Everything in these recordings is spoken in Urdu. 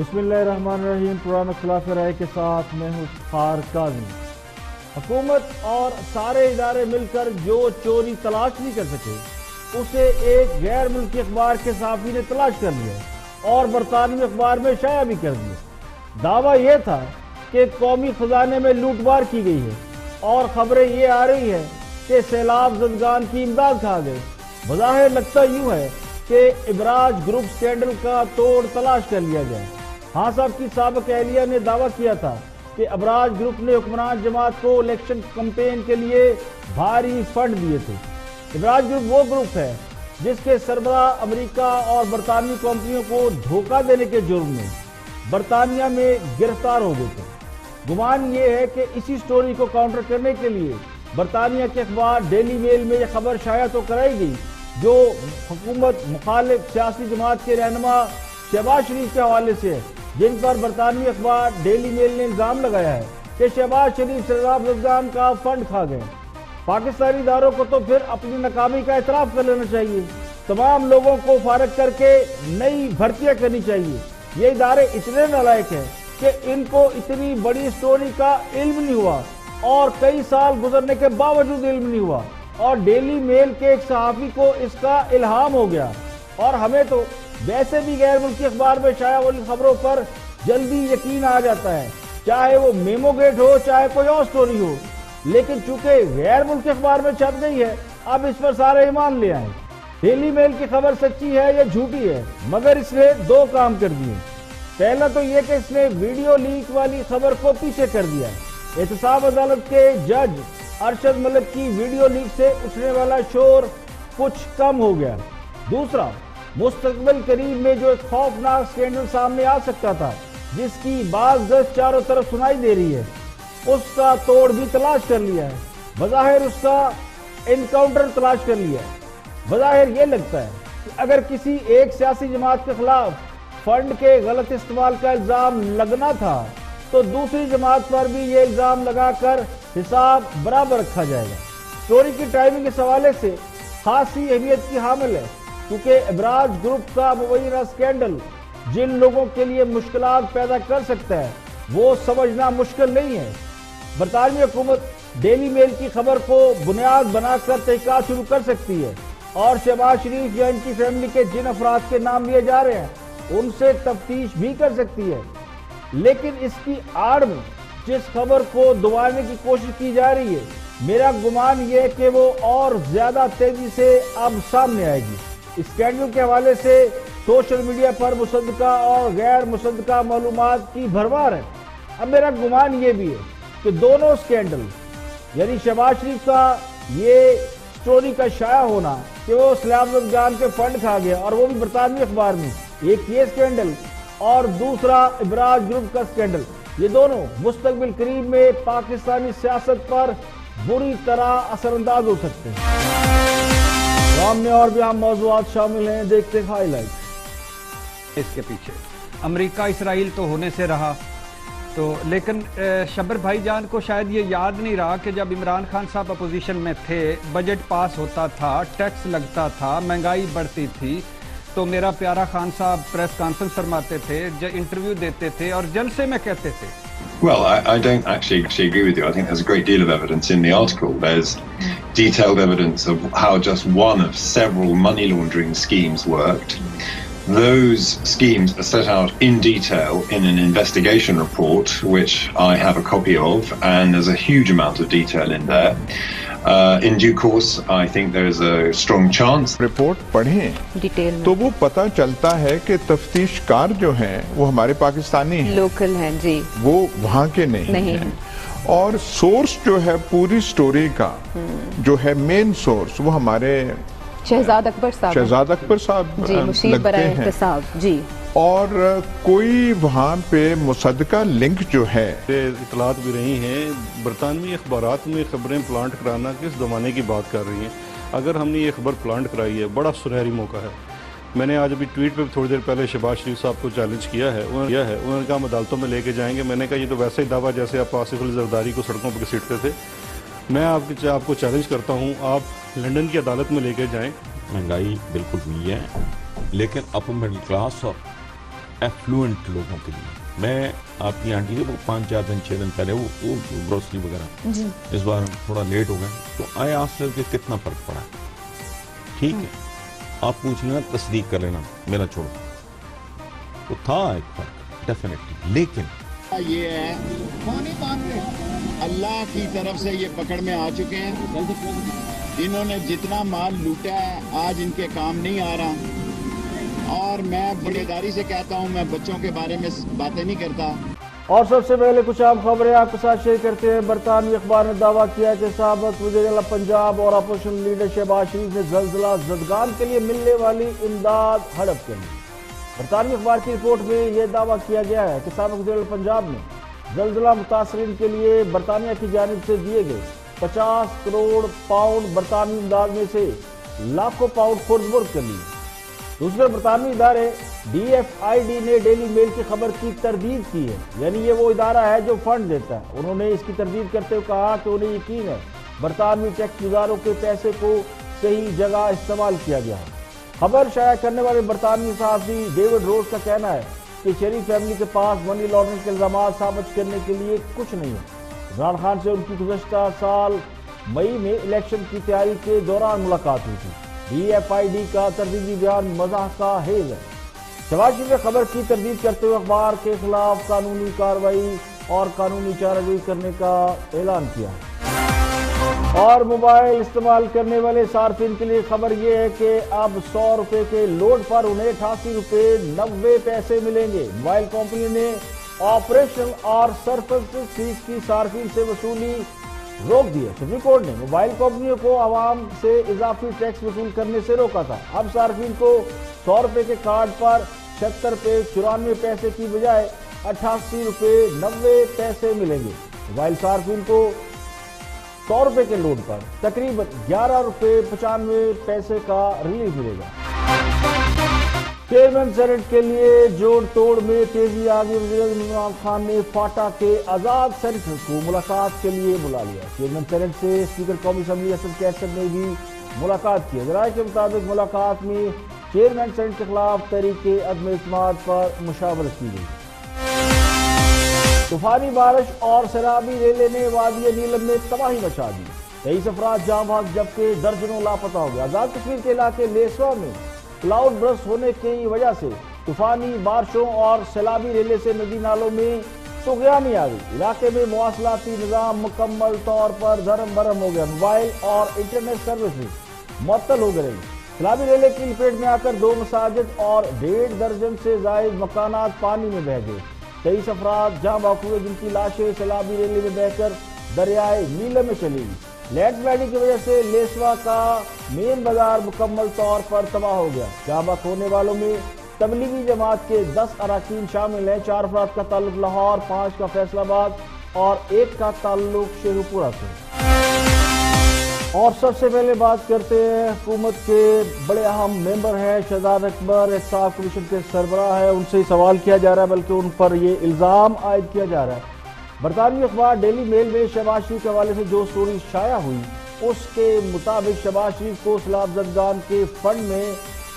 بسم اللہ الرحمن الرحیم۔ پرانا خلاف رائے کے ساتھ میں ہوں افتخار کاظمی۔ حکومت اور سارے ادارے مل کر جو چوری تلاش نہیں کر سکے اسے ایک غیر ملکی اخبار کے صحافی نے تلاش کر لیا اور برطانوی اخبار میں شائع بھی کر دیا۔ دعویٰ یہ تھا کہ قومی خزانے میں لوٹ مار کی گئی ہے اور خبریں یہ آ رہی ہیں کہ سیلاب زدگان کی امداد کھا گئے۔ بظاہر لگتا یوں ہے کہ ابراج گروپ سکینڈل کا توڑ تلاش کر لیا گیا۔ ہاں صاحب کی سابق اہلیہ نے دعویٰ کیا تھا کہ ابراج گروپ نے حکمران جماعت کو الیکشن کمپین کے لیے بھاری فنڈ دیے تھے۔ ابراج گروپ وہ گروپ ہے جس کے سربراہ امریکہ اور برطانوی کمپنیوں کو دھوکہ دینے کے جرم میں برطانیہ میں گرفتار ہو گئے تھے۔ گمان یہ ہے کہ اسی سٹوری کو کاؤنٹر کرنے کے لیے برطانیہ کے اخبار ڈیلی میل میں یہ خبر شائع تو کرائی گئی جو حکومت مخالف سیاسی جماعت کے رہنما شہباز شریف کے حوالے سے ہے، جن پر برطانوی اخبار ڈیلی میل نے الزام لگایا ہے کہ شہباز شریف سیلاب زدگان کا فنڈ کھا گئے۔ پاکستانی اداروں کو تو پھر اپنی ناکامی کا اعتراف کر لینا چاہیے، تمام لوگوں کو فارغ کر کے نئی بھرتیاں کرنی چاہیے۔ یہ ادارے اتنے نالائق ہیں کہ ان کو اتنی بڑی سٹوری کا علم نہیں ہوا اور کئی سال گزرنے کے باوجود علم نہیں ہوا، اور ڈیلی میل کے ایک صحافی کو اس کا الہام ہو گیا۔ اور ہمیں تو ویسے بھی غیر ملکی اخبار میں شائع والی خبروں پر جلدی یقین آ جاتا ہے، چاہے وہ میمو گیٹ ہو چاہے کوئی اور سٹوری ہو، لیکن چونکہ غیر ملکی اخبار میں چھپ گئی ہے اب اس پر سارے ایمان لے آئیں۔ ڈیلی میل کی خبر سچی ہے یا جھوٹی ہے، مگر اس نے دو کام کر دیے۔ پہلا تو یہ کہ اس نے ویڈیو لیک والی خبر کو پیچھے کر دیا۔ احتساب عدالت کے جج ارشد ملک کی ویڈیو لیک سے اٹھنے والا شور کچھ کم ہو گیا۔ دوسرا، مستقبل قریب میں جو ایک خوفناک سکینڈل سامنے آ سکتا تھا جس کی بعض گشت چاروں طرف سنائی دے رہی ہے، اس کا توڑ بھی تلاش کر لیا ہے۔ بظاہر اس کا انکاؤنٹر تلاش کر لیا ہے۔ بظاہر یہ لگتا ہے کہ اگر کسی ایک سیاسی جماعت کے خلاف فنڈ کے غلط استعمال کا الزام لگنا تھا تو دوسری جماعت پر بھی یہ الزام لگا کر حساب برابر رکھا جائے گا۔ سٹوری کی ٹائمنگ اس حوالے سے خاصی اہمیت کی حامل ہے کیونکہ ابراج گروپ کا مبینہ سکینڈل جن لوگوں کے لیے مشکلات پیدا کر سکتا ہے وہ سمجھنا مشکل نہیں ہے۔ برطانوی حکومت ڈیلی میل کی خبر کو بنیاد بنا کر تحقیقات شروع کر سکتی ہے اور شہباز شریف یا ان کی فیملی کے جن افراد کے نام لیے جا رہے ہیں ان سے تفتیش بھی کر سکتی ہے، لیکن اس کی آڑ میں جس خبر کو دبانے کی کوشش کی جا رہی ہے میرا گمان یہ ہے کہ وہ اور زیادہ تیزی سے اب سامنے آئے گی۔ اسکینڈل کے حوالے سے سوشل میڈیا پر مصدقہ اور غیر مصدقہ معلومات کی بھرمار ہے۔ اب میرا گمان یہ بھی ہے کہ دونوں اسکینڈل یعنی شہباز شریف کا یہ سٹوری کا شائع ہونا کہ وہ سیلاب زدگان کے فنڈ کھا گیا اور وہ بھی برطانوی اخبار میں، ایک یہ اسکینڈل اور دوسرا ابراج گروپ کا اسکینڈل، یہ دونوں مستقبل قریب میں پاکستانی سیاست پر بری طرح اثر انداز ہو سکتے ہیں۔ پروگرام میں اور بھی اہم موضوعات شامل ہیں، دیکھتے ہیں ہائی لائٹ۔ اس کے پیچھے امریکہ اسرائیل تو ہونے سے رہا تو، لیکن شبر بھائی جان کو شاید یہ یاد نہیں رہا کہ جب عمران خان صاحب اپوزیشن میں تھے، بجٹ پاس ہوتا تھا، ٹیکس لگتا تھا، مہنگائی بڑھتی تھی، تو میرا پیارا خان صاحب پریس کانفرنس فرماتے تھے، انٹرویو دیتے تھے اور جلسے میں کہتے تھے۔ Well, I don't actually agree with you. I think there's a great deal of evidence in the article. There's detailed evidence of how just one of several money laundering schemes worked. Those schemes are set out in detail in an investigation report, which I have a copy of, and there's a huge amount of detail in there. In due course, I think there is a strong chance. Report پڑھیں ڈیٹیل تو وہ پتہ چلتا ہے کہ تفتیش کار جو ہیں وہ ہمارے پاکستانی ہیں، لوکل ہیں جی، وہ وہاں کے نہیں ہیں، اور سورس جو ہے پوری سٹوری کا جو ہے مین سورس وہ ہمارے شہزاد اکبر صاحب شہزاد اکبر صاحب جی، مشیر لگتے برائے ہیں، احتساب جی، اور کوئی وہاں پہ مصدقہ لنک جو ہے۔ اطلاعات بھی رہی ہیں، برطانوی اخبارات میں خبریں پلانٹ کرانا کس زمانے کی بات کر رہی ہیں۔ اگر ہم نے یہ خبر پلانٹ کرائی ہے بڑا سنہری موقع ہے۔ میں نے آج ابھی ٹویٹ پہ تھوڑی دیر پہلے شہباز شریف صاحب کو چیلنج کیا ہے، انہوں نے کہا ہم عدالتوں میں لے کے جائیں گے۔ میں نے کہا یہ تو ویسا ہی دعویٰ جیسے آپ آصف علی زرداری کو سڑکوں پہ گھسیٹتے تھے۔ میں آپ کو چیلنج کرتا ہوں، آپ لنڈن کی عدالت میں لے کے جائیں۔ مہنگائی بالکل ہوئی ہے، لیکن اپر مڈل کلاس اور ایفلوئنٹ لوگوں کے لیے. میں آپ کی آنٹی سے وہ 5-4 دن 6 دن پہلے وہ گروسری وغیرہ اس بار تھوڑا لیٹ ہو گئے تو آئے آسٹر کے کتنا فرق پڑا. ٹھیک ہے آپ پوچھ لینا تصدیق کر لینا میرا چھوڑو تو تھا ایک فرق ڈیفینیٹلی. لیکن یہ ہے اللہ کی طرف سے یہ پکڑ میں آ چکے ہیں. انہوں نے جتنا مال لوٹا ہے آج ان کے کام نہیں آ رہا. اور میں بڑی داری سے کہتا ہوں میں بچوں کے بارے میں باتیں نہیں کرتا. اور سب سے پہلے کچھ عام خبریں آپ کے ساتھ شیئر کرتے ہیں. برطانوی اخبار نے دعویٰ کیا کہ سابق وزیر اعلیٰ پنجاب اور اپوزیشن لیڈر شہباز شریف نے زلزلہ زدگان کے لیے ملنے والی امداد ہڑپ کر لی. برطانوی اخبار کی رپورٹ میں یہ دعویٰ کیا گیا ہے کہ سابق وزیر اعلیٰ پنجاب نے زلزلہ متاثرین کے لیے برطانیہ کی جانب سے دیے گئے 50 کروڑ پاؤنڈ برطانوی امداد میں سے لاکھوں پاؤنڈ خرد برد کر لی. دوسرے برطانوی ادارے DFID نے ڈیلی میل کی خبر کی تردید کی ہے. یعنی یہ وہ ادارہ ہے جو فنڈ دیتا ہے. انہوں نے اس کی تردید کرتے ہوئے کہا کہ انہیں یقین ہے برطانوی ٹیکس گزاروں کے پیسے کو صحیح جگہ استعمال کیا گیا ہے. خبر شائع کرنے والے برطانوی صحافی ڈیوڈ روز کا کہنا ہے کہ شریف فیملی کے پاس منی لانڈرنگ کے الزامات ثابت کرنے کے لیے کچھ نہیں ہے. عمران خان سے ان کی گزشتہ سال مئی میں الیکشن کی تیاری کے دوران ملاقات ہوئی تھی. DFID کا تردیدی بیان مزاح کا حیض ہے. شہباز شریف نے خبر کی تردید کرتے ہوئے اخبار کے خلاف قانونی کارروائی اور قانونی چارہ جوئی کرنے کا اعلان کیا. اور موبائل استعمال کرنے والے صارفین کے لیے خبر یہ ہے کہ اب 100 روپے کے لوڈ پر انہیں 88 روپے 90 پیسے ملیں گے. موبائل کمپنی نے آپریشن اور سروس فیس کی صارفین سے وصولی روک دی ہے. سپریم کورٹ نے موبائل کمپنیوں کو عوام سے اضافی ٹیکس وصول کرنے سے روکا تھا. اب صارفین کو 100 روپے کے کارڈ پر 76 روپے 94 پیسے کی بجائے 88 روپے 90 پیسے ملیں گے. موبائل صارفین کو 100 روپے کے لوڈ پر تقریباً 11 روپے 95 پیسے کا ریلیف ملے گا. چیئرمین سینٹ کے لیے جوڑ توڑ میں تیزی آ گئی. وزیر عمران خان نے فاٹا کے آزاد سینیٹر کو ملاقات کے لیے بلا لیا. چیئرمین سینٹ سے اسپیکر قومی اسمبلی اسد کیسر نے بھی ملاقات کی. ذرائع کے مطابق ملاقات میں چیئرمین سینٹ کے خلاف تحریک عدم اعتماد پر مشاورت کی گئی. طوفانی بارش اور سیلابی ریلے نے وادی نیلم میں تباہی مچا دی. 23 افراد جاں بحق جبکہ درجنوں لاپتہ ہو گئے. آزاد کشمیر کے علاقے لیسوا میں کلاؤڈ برسٹ ہونے کی وجہ سے طوفانی بارشوں اور سیلابی ریلے سے ندی نالوں میں سغیانی آ گئی. علاقے میں مواصلاتی نظام مکمل طور پر دھرم برہم ہو گیا. موبائل اور انٹرنیٹ سروسز معطل ہو گئے. سیلابی ریلے کی لپیٹ میں آ کر 2 مساجد اور 1.5 درجن سے زائد مکانات پانی میں بہہ گئے. 23 افراد جاں بحق ہوئے جن کی لاشیں سیلابی ریلے میں بہہ کر دریائے نیلم میں چلی گئی. لینڈ سلائڈنگ کی وجہ سے لیسوا کا مین بازار مکمل طور پر تباہ ہو گیا. جاں بحق ہونے والوں میں تبلیغی جماعت کے 10 اراکین شامل ہیں. 4 افراد کا تعلق لاہور، 5 کا فیصل آباد اور 1 کا تعلق شیخو پورہ سے. اور سب سے پہلے بات کرتے ہیں حکومت کے بڑے اہم ممبر ہیں شہزاد اکبر، احتساب کمیشن کے سربراہ ہیں. ان سے ہی سوال کیا جا رہا ہے بلکہ ان پر یہ الزام عائد کیا جا رہا ہے. برطانوی اخبار ڈیلی میل میں شہباز شریف کے حوالے سے جو سٹوری شائع ہوئی اس کے مطابق شہباز شریف کو سیلاب زدگان کے فنڈ میں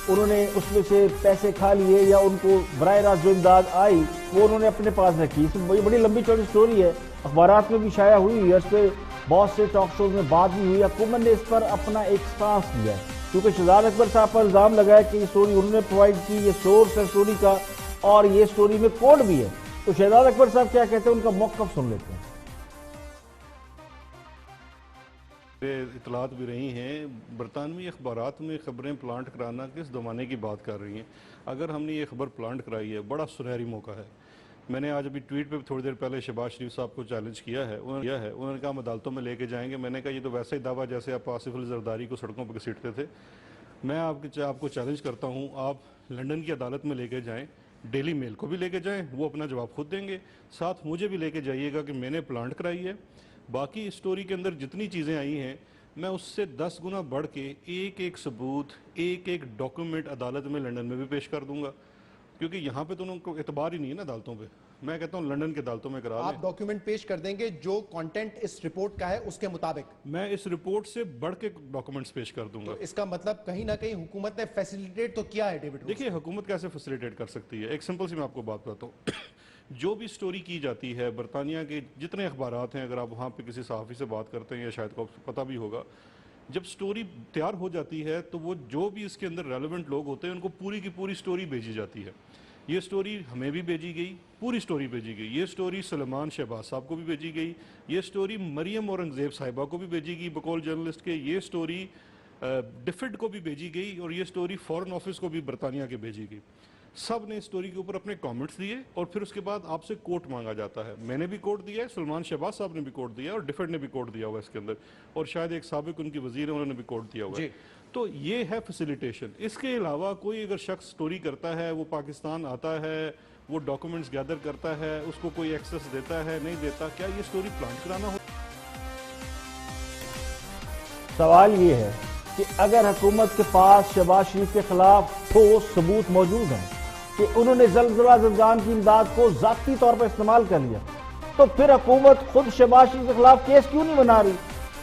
انہوں نے اس میں سے پیسے کھا لیے یا ان کو براہ راست جو امداد آئی وہ انہوں نے اپنے پاس رکھی. بڑی لمبی چوڑی سٹوری ہے، اخبارات میں بھی شائع ہوئی ہے. اس پہ بہت سے ٹاک شوز میں بات بھی ہوئی. حکومت نے اس پر اپنا ایک سٹانس لیا ہے کیونکہ شہزاد اکبر صاحب پر الزام لگا ہے کہ یہ سٹوری انہوں نے پرووائڈ کی، یہ سورس ہے سٹوری کا اور یہ سٹوری میں کوڈ بھی ہے. تو شہزاد اکبر صاحب کیا کہتے ہیں ان کا موقف سن لیتے ہیں. اطلاعات بھی رہی ہیں برطانوی اخبارات میں خبریں پلانٹ کرانا کس زمانے کی بات کر رہی ہیں. اگر ہم نے یہ خبر پلانٹ کرائی ہے بڑا سنہری موقع ہے. میں نے آج ابھی ٹویٹ پہ تھوڑی دیر پہلے شہباز شریف صاحب کو چیلنج کیا ہے. انہوں نے کہا ہم عدالتوں میں لے کے جائیں گے. میں نے کہا یہ تو ویسا ہی دعویٰ جیسے آپ آصف علی زرداری کو سڑکوں پہ گھسیٹتے تھے. میں آپ کو چیلنج کرتا ہوں آپ لنڈن کی عدالت میں لے کے جائیں، ڈیلی میل کو بھی لے کے جائیں، وہ اپنا جواب خود دیں گے. ساتھ مجھے بھی لے کے جائیے گا کہ میں نے پلانٹ کرائی ہے. باقی اسٹوری کے اندر جتنی چیزیں آئی ہیں میں اس سے 10 گنا بڑھ کے ایک ثبوت ایک ڈاکومنٹ عدالت میں لنڈن میں بھی پیش کر دوں گا کیونکہ یہاں پہ تو ان کو اعتبار ہی نہیں ہے نا عدالتوں پہ. میں کہتا ہوں لنڈن کے عدالتوں میں کرا لیں. آپ ڈاکیومنٹ پیش کر دیں گے جو کانٹینٹ اس رپورٹ کا ہے اس کے مطابق؟ میں اس رپورٹ سے بڑھ کے ڈاکیومنٹس پیش کر دوں گا. اس کا مطلب کہیں نہ کہیں حکومت نے فیسیلیٹیٹ تو کیا ہے ڈیوڈ روز؟ دیکھیے حکومت کیسے فیسیلیٹیٹ کر سکتی ہے. ایک سمپل سی میں آپ کو بات بتاتا ہوں. جو بھی سٹوری کی جاتی ہے برطانیہ کے جتنے اخبارات ہیں, اگر آپ وہاں پہ کسی صحافی سے بات کرتے ہیں یا شاید کو پتہ بھی ہوگا, جب سٹوری تیار ہو جاتی ہے تو وہ جو بھی اس کے اندر ریلیونٹ لوگ ہوتے ہیں ان کو پوری کی پوری سٹوری بھیجی جاتی ہے. یہ سٹوری ہمیں بھی بھیجی گئی, پوری سٹوری بھیجی گئی. یہ سٹوری سلیمان شہباز صاحب کو بھی بھیجی گئی. یہ سٹوری مریم اورنگزیب صاحبہ کو بھی بھیجی گئی بقول جرنلسٹ کے. یہ سٹوری ڈیفڈ کو بھی بھیجی گئی اور یہ سٹوری فورن آفس کو بھی برطانیہ کے بھیجی گئی. سب نے اسٹوری کے اوپر اپنے کامنٹس دیے اور پھر اس کے بعد آپ سے کوٹ مانگا جاتا ہے. میں نے بھی کوٹ دیا ہے, سلمان شہباز صاحب نے بھی کوٹ دیا ہے اور ڈیفڈ نے بھی کوٹ دیا ہوا ہے اس کے اندر, اور شاید ایک سابق ان کی وزیر ہیں انہوں نے بھی کوٹ دیا ہوا ہے. تو یہ ہے فیسیلیٹیشن. اس کے علاوہ کوئی اگر شخص سٹوری کرتا ہے, وہ پاکستان آتا ہے, وہ ڈاکومنٹس گیدر کرتا ہے, اس کو کوئی ایکسس دیتا ہے نہیں دیتا, کیا یہ سٹوری پلانٹ کرانا ہو؟ سوال یہ ہے کہ اگر حکومت کے پاس شہباز شریف کے خلاف ٹھوس ثبوت موجود ہیں کہ انہوں نے زلزلہ زدگان کی امداد کو ذاتی طور پر استعمال کر لیا, تو پھر حکومت خود شہباز شریف کے خلاف کیس کیوں نہیں بنا رہی؟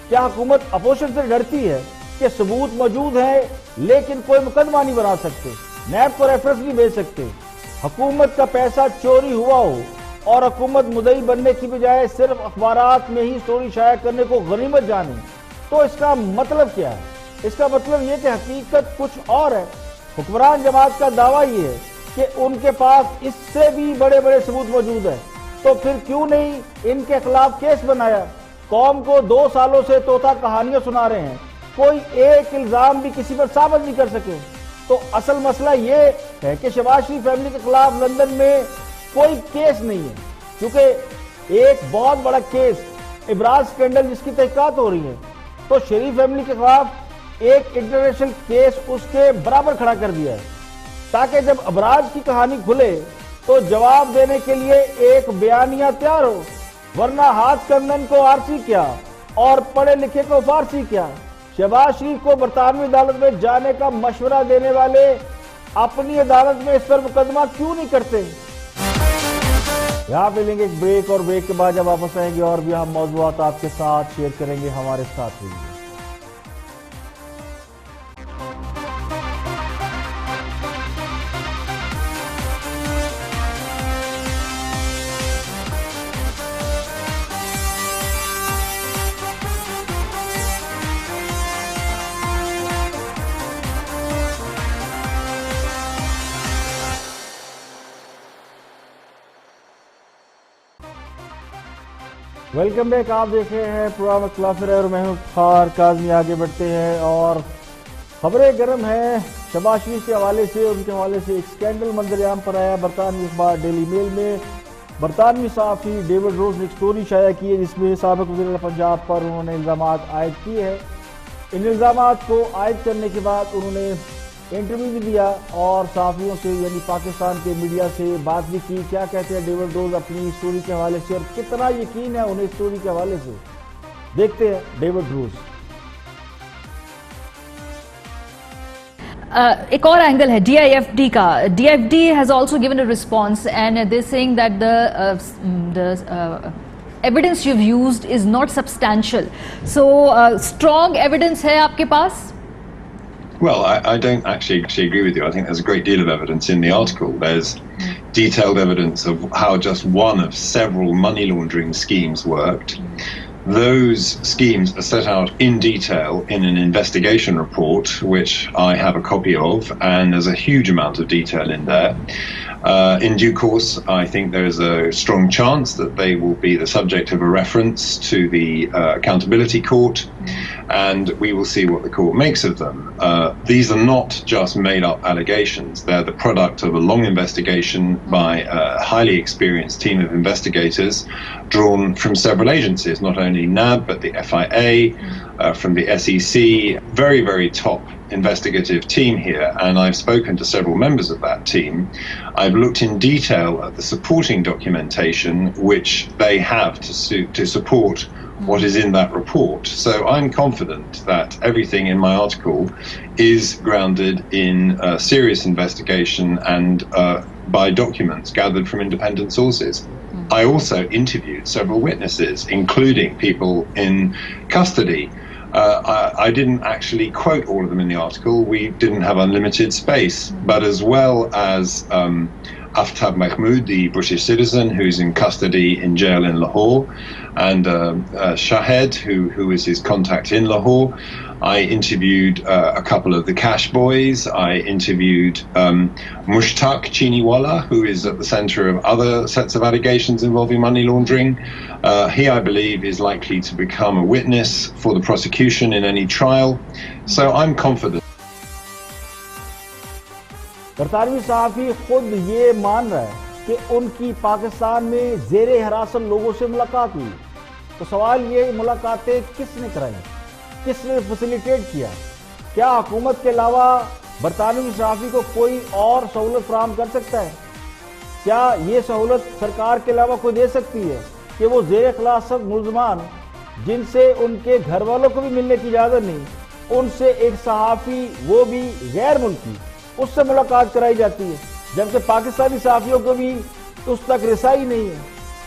کیا حکومت اپوزیشن سے ڈرتی ہے کہ ثبوت موجود ہیں لیکن کوئی مقدمہ نہیں بنا سکتے, نیب کو ریفرنس نہیں بھیج سکتے؟ حکومت کا پیسہ چوری ہوا ہو اور حکومت مدعی بننے کی بجائے صرف اخبارات میں ہی سٹوری شائع کرنے کو غنیمت جانے, تو اس کا مطلب کیا ہے؟ اس کا مطلب یہ کہ حقیقت کچھ اور ہے. حکمران جماعت کا دعویٰ یہ ہے کہ ان کے پاس اس سے بھی بڑے بڑے ثبوت موجود ہیں, تو پھر کیوں نہیں ان کے خلاف کیس بنایا؟ قوم کو 2 سالوں سے طوطا کہانیاں سنا رہے ہیں, کوئی ایک الزام بھی کسی پر ثابت نہیں کر سکے. تو اصل مسئلہ یہ ہے کہ شہباز شریف فیملی کے خلاف لندن میں کوئی کیس نہیں ہے, کیونکہ ایک بہت بڑا کیس ابراز سکینڈل جس کی تحقیقات ہو رہی ہے, تو شریف فیملی کے خلاف ایک انٹرنیشنل کیس اس کے برابر کھڑا کر دیا ہے, تاکہ جب ابراج کی کہانی کھلے تو جواب دینے کے لیے ایک بیانیہ تیار ہو. ورنہ ہاتھ کندن کو آرسی کیا اور پڑھے لکھے کو فارسی کیا. شہباز شریف کو برطانوی عدالت میں جانے کا مشورہ دینے والے اپنی عدالت میں اس پر مقدمہ کیوں نہیں کرتے؟ یہاں پہ لیں گے ایک بریک, اور بریک کے بعد جب واپس آئیں گے اور بھی ہم موضوعات آپ کے ساتھ شیئر کریں گے. ہمارے ساتھ رہیے. Welcome back. آپ دیکھ رہے ہیں پروگرام اختلاف رائے اور میں ہوں افتخار کاظمی. آگے بڑھتے ہیں اور خبریں گرم ہیں شہباز شریف کے حوالے سے. ان کے حوالے سے ایک سکینڈل منظر عام پر آیا. برطانوی اخبار ڈیلی میل میں برطانوی صحافی ڈیوڈ روز نے ایک سٹوری شائع کی ہے جس میں سابق وزیر اعلیٰ پنجاب پر انہوں نے الزامات عائد کیے ہیں. ان الزامات کو عائد کرنے کے بعد انہوں نے انٹرویو بھی دیا اور صحافیوں سے یعنی پاکستان کے میڈیا سے بات بھی کی. کیا کہتے ہیں ڈیوڈ روز اپنی سٹوری کے حوالے سے اور کتنا یقین ہے انہیں سٹوری کے حوالے سے؟ دیکھتے ہیں ڈیوڈ روز. ایک اور اینگل ہے ڈی آئی ایف ڈی کا. D I F D has also given a response and they saying that the evidence you've used is not substantial. So strong evidence ہے آپ کے پاس؟ Well, I don't actually agree with you. I think there's a great deal of evidence in the article. There's detailed evidence of how just one of several money laundering schemes worked. Those schemes are set out in detail in an investigation report, which I have a copy of, and there's a huge amount of detail in there. In due course, I think there is a strong chance that they will be the subject of a reference to the Accountability Court, and we will see what the court makes of them. These are not just made up allegations. They're the product of a long investigation by a highly experienced team of investigators drawn from several agencies, not only NAB but the FIA, from the SEC, very, very top investigative team here, and I've spoken to several members of that team. I've looked in detail at the supporting documentation which they have to support what is in that report. So I'm confident that everything in my article is grounded in a serious investigation and by documents gathered from independent sources. I also interviewed several witnesses, including people in custody. I didn't actually quote all of them in the article. We didn't have unlimited space, but as well as Aftab Mahmood, the British citizen who's in custody in jail in Lahore, and Shahed, who is his contact in Lahore. I interviewed a couple of the Cash Boys. I interviewed Mushtaq Chiniwala, who is at the center of other sets of allegations involving money laundering. He, I believe, is likely to become a witness for the prosecution in any trial. So I'm confident. برطانوی صحافی خود یہ مان رہا ہے کہ ان کی پاکستان میں زیر حراست لوگوں سے ملاقات ہوئی. تو سوال یہ ملاقاتیں کس نے کرائی, کس نے فیسیلیٹیٹ کیا؟ کیا حکومت کے علاوہ برطانوی صحافی کو کوئی اور سہولت فراہم کر سکتا ہے؟ کیا یہ سہولت سرکار کے علاوہ کوئی دے سکتی ہے کہ وہ زیر حراست ملزمان جن سے ان کے گھر والوں کو بھی ملنے کی اجازت نہیں, ان سے ایک صحافی وہ بھی غیر ملکی اس سے ملاقات کرائی جاتی ہے, جبکہ پاکستانی صحافیوں کو بھی اس تک رسائی نہیں ہے؟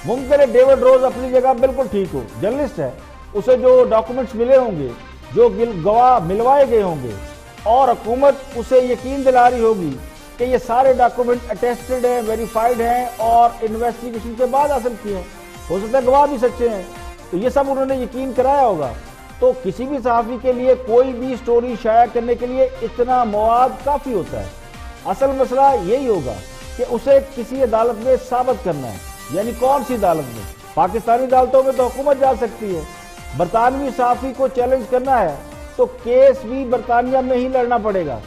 ممکن ہے ڈیوڈ روز اپنی جگہ بالکل ٹھیک ہو, جرنلسٹ ہے, اسے جو ڈاکومنٹس ملے ہوں گے, جو گواہ ملوائے گئے ہوں گے, اور حکومت اسے یقین دلا رہی ہوگی کہ یہ سارے ڈاکومنٹ اٹیسٹڈ ہیں, ویریفائڈ ہیں اور انویسٹیگیشن کے بعد حاصل کیے ہیں, ہو سکتا ہے گواہ بھی سچے ہیں, تو یہ سب انہوں نے یقین کرایا ہوگا. تو کسی بھی صحافی کے لیے کوئی بھی سٹوری شائع کرنے کے لیے اتنا مواد کافی ہوتا ہے. اصل مسئلہ یہی ہوگا کہ اسے کسی عدالت میں ثابت کرنا ہے, یعنی کون سی عدالت میں؟ پاکستانی عدالتوں میں تو حکومت جا سکتی ہے. برطانوی صحافی کو چیلنج کرنا ہے تو کیس بھی برطانیہ میں ہی لڑنا پڑے گا,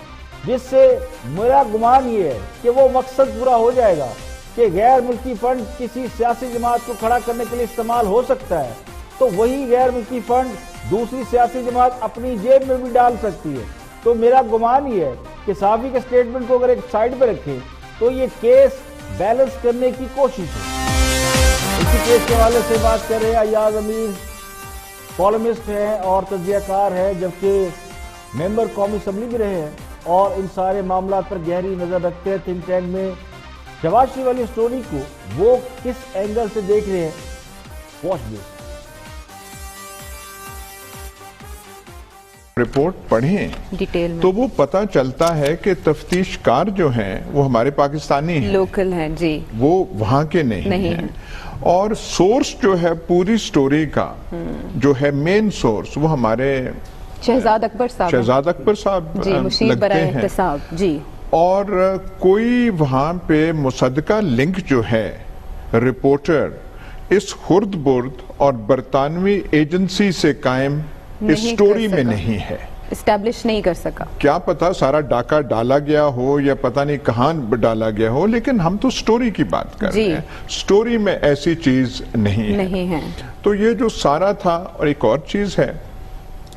جس سے میرا گمان یہ ہے کہ وہ مقصد پورا ہو جائے گا کہ غیر ملکی فنڈ کسی سیاسی جماعت کو کھڑا کرنے کے لیے استعمال ہو سکتا ہے, تو وہی غیر ملکی فنڈ دوسری سیاسی جماعت اپنی جیب میں بھی ڈال سکتی ہے. تو میرا گمان یہ ہے کہ صحافی کے سٹیٹمنٹ کو اگر ایک سائیڈ پہ رکھے تو یہ کیس بیلنس کرنے کی کوشش ہے. اسی کیس کے حوالے سے بات کر رہے ہیں ایاز امیر, کالمسٹ ہیں اور تجزیہ کار ہے, جبکہ ممبر قومی اسمبلی بھی رہے ہیں اور ان سارے معاملات پر گہری نظر رکھتے ہیں. تھنک ٹینک میں شہباز شریف والی سٹوری کو وہ کس اینگل سے دیکھ رہے ہیں, واچ دس. رپورٹ پڑھیں ڈیٹیل میں تو وہ پتہ چلتا ہے کہ تفتیش کار جو ہیں وہ ہمارے پاکستانی ہیں, لوکل ہیں, جی وہ وہاں کے نہیں ہیں. اور سورس جو ہے پوری سٹوری کا جو ہے مین سورس وہ ہمارے شہزاد اکبر صاحب جی, مشیر برائے احتساب جی. اور کوئی وہاں پہ مصدقہ لنک جو ہے رپورٹر اس خرد برد اور برطانوی ایجنسی سے قائم اس سٹوری میں نہیں ہے, اسٹیبلش نہیں کر سکا. کیا پتا سارا ڈاکہ ڈالا گیا ہو یا پتہ نہیں کہاں ڈالا گیا ہو, لیکن ہم تو سٹوری کی بات کر رہے ہیں. سٹوری میں ایسی چیز نہیں ہے. تو یہ جو سارا تھا. اور ایک اور چیز ہے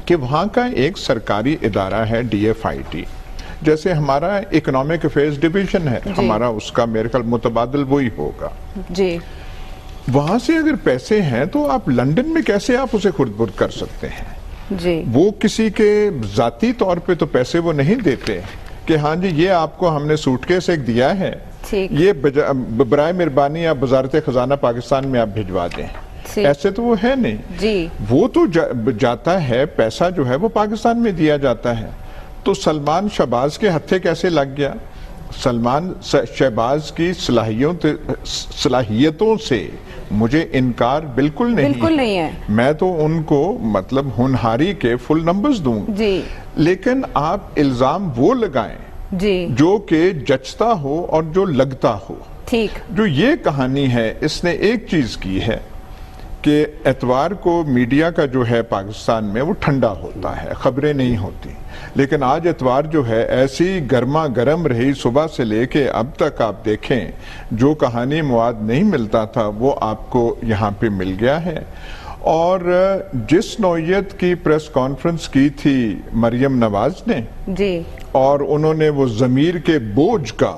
کہ وہاں کا ایک سرکاری ادارہ ہے DFIT, جیسے ہمارا اکنامک افیئرز ڈویژن ہے, ہمارا اس کا میرے خیال متبادل وہی ہوگا جی. وہاں سے اگر پیسے ہیں تو آپ لنڈن میں کیسے آپ اسے خرد برد کر سکتے ہیں جی. وہ کسی کے ذاتی طور پہ تو پیسے وہ نہیں دیتے کہ ہاں جی یہ آپ کو ہم نے سوٹ کیس ایک دیا ہے, یہ برائے مہربانی آپ وزارت خزانہ پاکستان میں آپ بھجوا دیں, ایسے تو وہ ہے نہیں جی. وہ تو جاتا ہے, پیسہ جو ہے وہ پاکستان میں دیا جاتا ہے. تو سلمان شہباز کے ہتھے کیسے لگ گیا؟ سلمان شہباز کی صلاحیتوں سے مجھے انکار بالکل نہیں ہے. میں تو ان کو مطلب ہونہاری کے فل نمبرز دوں جی. لیکن آپ الزام وہ لگائیں جی جو کہ جچتا ہو اور جو لگتا ہو. ٹھیک. جو یہ کہانی ہے اس نے ایک چیز کی ہے کہ اتوار کو میڈیا کا جو ہے پاکستان میں وہ ٹھنڈا ہوتا ہے, خبریں نہیں ہوتی. لیکن آج اتوار جو ہے ایسی گرما گرم رہی, صبح سے لے کے اب تک آپ دیکھیں جو کہانی مواد نہیں ملتا تھا وہ آپ کو یہاں پہ مل گیا ہے. اور جس نوعیت کی پریس کانفرنس کی تھی مریم نواز نے جی, اور انہوں نے وہ ضمیر کے بوجھ کا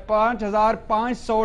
5500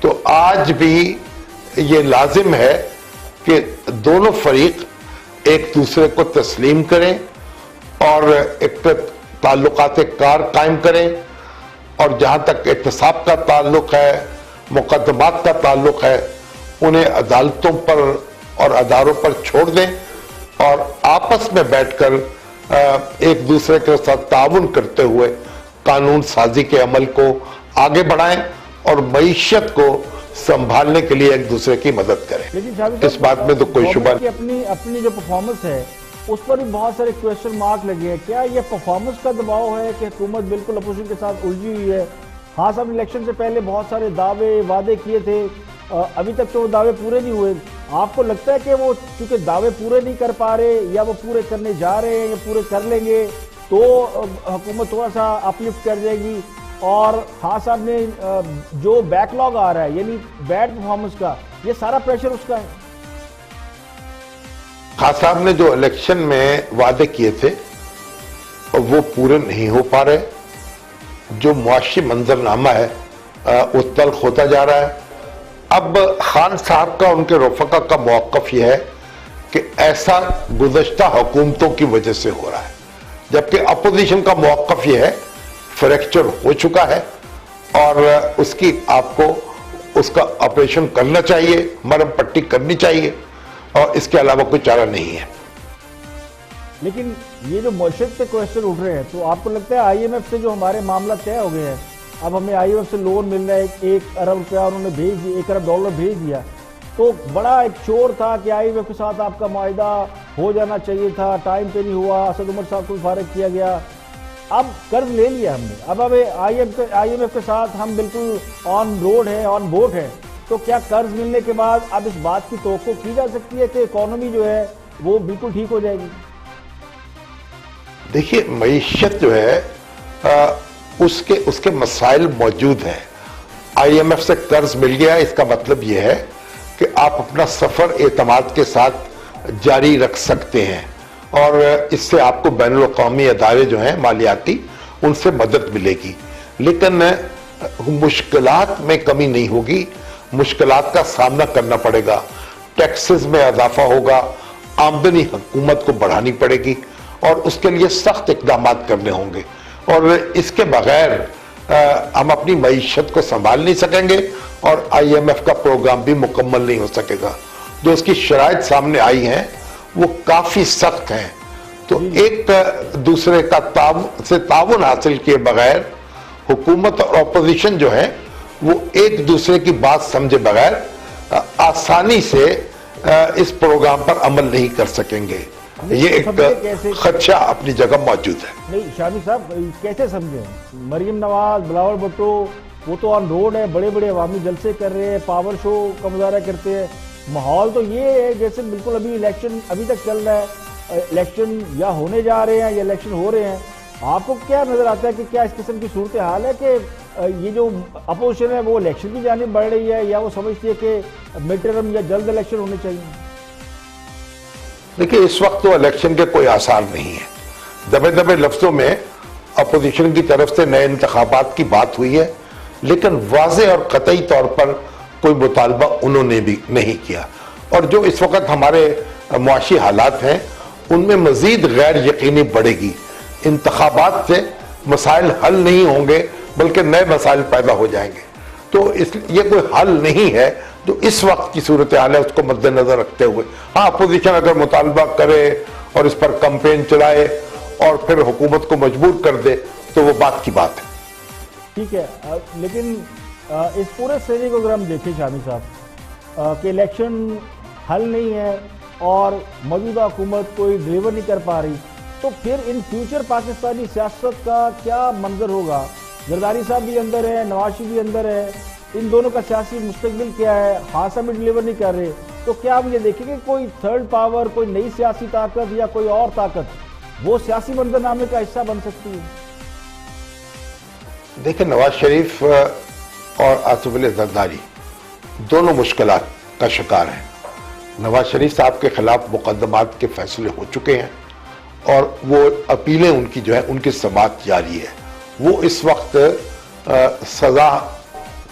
تو آج بھی یہ لازم ہے کہ دونوں فریق ایک دوسرے کو تسلیم کریں اور ایک تعلقات کار قائم کریں، اور جہاں تک احتساب کا تعلق ہے، مقدمات کا تعلق ہے، انہیں عدالتوں پر اور اداروں پر چھوڑ دیں اور آپس میں بیٹھ کر ایک دوسرے کے ساتھ تعاون کرتے ہوئے قانون سازی کے عمل کو آگے بڑھائیں اور معیشت کو سنبھالنے کے لیے ایک دوسرے کی مدد کریں۔ اس بات میں تو کوئی شبہ نہیں۔ اپنی جو پرفارمنس ہے اس پر بھی بہت سارے کویسچن مارک لگے ہیں، کیا یہ پرفارمنس کا دباؤ ہے کہ حکومت بالکل اپوزیشن کے ساتھ الجھی ہوئی ہے؟ ہاں صاحب الیکشن سے پہلے بہت سارے دعوے وعدے کیے تھے، ابھی تک تو وہ دعوے پورے نہیں ہوئے، آپ کو لگتا ہے کہ وہ چونکہ دعوے پورے نہیں کر پا رہے یا وہ پورے کرنے جا رہے ہیں یا پورے کر لیں گے تو حکومت تھوڑا سا اپلفٹ کر جائے گی؟ اور خان صاحب نے جو بیک لاگ آ رہا ہے یعنی بیڈ پرفارمنس کا، یہ سارا پریشر اس کا ہے؟ خان صاحب نے جو الیکشن میں وعدے کیے تھے وہ پورے نہیں ہو پا رہے، جو معاشی منظرنامہ ہے وہ تلخ ہوتا جا رہا ہے۔ اب خان صاحب کا ان کے رفقا کا موقف یہ ہے کہ ایسا گزشتہ حکومتوں کی وجہ سے ہو رہا ہے، جبکہ اپوزیشن کا موقف یہ ہے فریکچر ہو چکا ہے اور اس کی آپ کو اس کا آپریشن کرنا چاہیے، مرہم پٹی کرنی چاہیے، اور اس کے علاوہ کوئی چارہ نہیں ہے۔ لیکن یہ جو معیشت پہ کویسچن اٹھ رہے ہیں تو آپ کو لگتا ہے آئی ایم ایف سے جو ہمارے معاملہ طے ہو گئے ہیں، اب ہمیں آئی ایم ایف سے لون مل رہا ہے 1 ارب روپیہ انہوں نے بھیج دیا، 1 ارب ڈالر بھیج دیا، تو بڑا ایک شور تھا کہ آئی ایم ایف کے ساتھ آپ کا معاہدہ ہو جانا چاہیے تھا، ٹائم پہ نہیں ہوا، اسد عمر صاحب کو فارغ کیا گیا، اب قرض لے لیا ہم نے، اب آئی ایم ایف کے ساتھ ہم بالکل آن روڈ ہیں، آن بورڈ ہیں، تو کیا قرض ملنے کے بعد اب اس بات کی توقع کی جا سکتی ہے کہ اکانومی جو ہے وہ بالکل ٹھیک ہو جائے گی؟ دیکھیے معیشت جو ہے اس کے مسائل موجود ہیں۔ آئی ایم ایف سے قرض مل گیا، اس کا مطلب یہ ہے کہ آپ اپنا سفر اعتماد کے ساتھ جاری رکھ سکتے ہیں اور اس سے آپ کو بین الاقوامی ادارے جو ہیں مالیاتی ان سے مدد ملے گی، لیکن مشکلات میں کمی نہیں ہوگی، مشکلات کا سامنا کرنا پڑے گا، ٹیکسز میں اضافہ ہوگا، آمدنی حکومت کو بڑھانی پڑے گی اور اس کے لیے سخت اقدامات کرنے ہوں گے، اور اس کے بغیر ہم اپنی معیشت کو سنبھال نہیں سکیں گے اور آئی ایم ایف کا پروگرام بھی مکمل نہیں ہو سکے گا۔ جو اس کی شرائط سامنے آئی ہیں وہ کافی سخت ہیں، تو ایک دوسرے کا تعاون حاصل کیے بغیر حکومت اور اپوزیشن جو ہے وہ ایک دوسرے کی بات سمجھے بغیر آسانی سے اس پروگرام پر عمل نہیں کر سکیں گے۔ یہ ایک خدشہ اپنی جگہ موجود ہے۔ نہیں شامی صاحب کیسے سمجھیں؟ مریم نواز، بلاول بھٹو وہ تو آن روڈ ہے، بڑے بڑے عوامی جلسے کر رہے ہیں، پاور شو کا مظاہرہ کرتے ہیں، ماحول تو یہ ہے جیسے بالکل ابھی الیکشن ابھی تک چل رہا ہے، الیکشن یا ہونے جا رہے ہیں یا الیکشن ہو رہے ہیں۔ آپ کو کیا نظر آتا ہے کہ کیا اس قسم کی صورتحال ہے کہ یہ جو اپوزیشن ہے وہ الیکشن کی جانب بڑھ رہی ہے یا وہ سمجھتی ہے کہ مڈ ٹرم یا جلد الیکشن ہونے چاہیے؟ دیکھیں اس وقت تو الیکشن کے کوئی آثار نہیں ہے، دبے دبے لفظوں میں اپوزیشن کی طرف سے نئے انتخابات کی بات ہوئی ہے، لیکن واضح اور قطعی طور پر کوئی مطالبہ انہوں نے بھی نہیں کیا، اور جو اس وقت ہمارے معاشی حالات ہیں ان میں مزید غیر یقینی بڑھے گی۔ انتخابات سے مسائل حل نہیں ہوں گے بلکہ نئے مسائل پیدا ہو جائیں گے، تو یہ کوئی حل نہیں ہے جو اس وقت کی صورتحال ہے اس کو مد نظر رکھتے ہوئے۔ ہاں اپوزیشن اگر مطالبہ کرے اور اس پر کمپین چلائے اور پھر حکومت کو مجبور کر دے تو وہ بات کی بات ہے۔ ٹھیک ہے، لیکن اس پورے سیری کو اگر ہم دیکھیں شامی صاحب کہ الیکشن حل نہیں ہے اور موجودہ حکومت کوئی ڈیلیور نہیں کر پا رہی، تو پھر ان فیوچر پاکستانی سیاست کا کیا منظر ہوگا؟ زرداری صاحب بھی اندر ہے، نواز شریف بھی اندر ہے، ان دونوں کا سیاسی مستقبل کیا ہے؟ خاصا بھی ڈیلیور نہیں کر رہے، تو کیا ہم یہ دیکھیں کہ کوئی تھرڈ پاور، کوئی نئی سیاسی طاقت یا کوئی اور طاقت وہ سیاسی منظرنامے کا حصہ بن سکتی ہے؟ دیکھیں نواز شریف اور آصف علی زرداری دونوں مشکلات کا شکار ہیں۔ نواز شریف صاحب کے خلاف مقدمات کے فیصلے ہو چکے ہیں اور وہ اپیلیں ان کی جو ہے ان کی سماعت جاری ہے، وہ اس وقت سزا